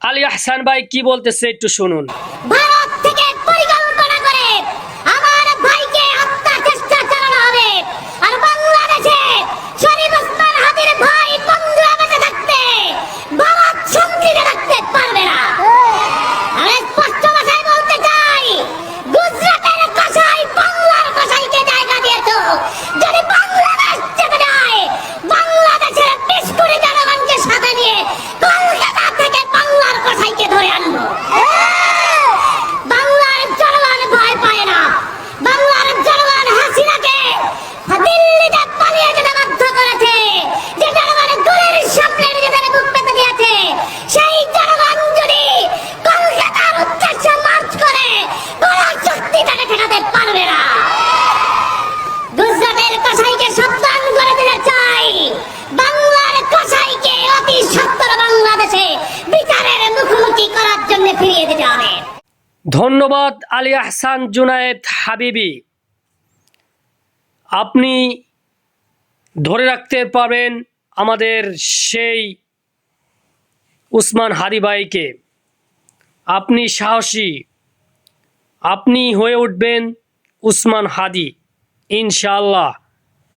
আলী আহসান ভাই কি বলতেছে একটু শুনুন। ভারত থেকে পরিকল্পনা করে আমার ভাইকে হত্যা চেষ্টা চালানো হবে, আর বাংলাদেশে শরীফ ওসমান হাদির ভাই বন্ধুরা বেঁচে থাকতে ভারত শান্তিতে থাকতে পারবে না। আমি স্পষ্ট ভাষায় বলতে চাই, গুজরাটের কসাই বাংলার কসাইকে জায়গা দিয়েছো, যদি বাংলাদেশ চেপে যায় বাংলাদেশের ২০ কোটি জনগণকে সাথে নিয়ে কলকাতা থেকে বাংলার কসাইকে ধরে আনবো। বাংলার জনগণ ভয় পায় না, বাংলার জনগণ হাসিনাকে দিল্লিতে পালিয়ে যেতে বাধ্য করেছে, যে জনগণ গুলির সামনে নিজেদের বুক পেতে দিয়েছে, সেই জনগণ যদি কলকাতার উদ্দেশ্যে মার্চ করে কোন শক্তি তাকে ঠেকাতে পারবে না। গুজরাটের কসাইকে সাবধান করে দিতে চাই, বাংলার কসাইকে অতি সত্বর বাংলাদেশে বিচারের মুখোমুখি করার জন্য ফিরিয়ে দিতে হবে। ধন্যবাদ আলী আহসান জুনায়েদ হাবিবি, আপনি ধরে রাখতে পারবেন আমাদের সেই উসমান হাদি ভাইকে। আপনি সাহসী, আপনি হয়ে উঠবেন উসমান হাদি ইনশাআল্লাহ।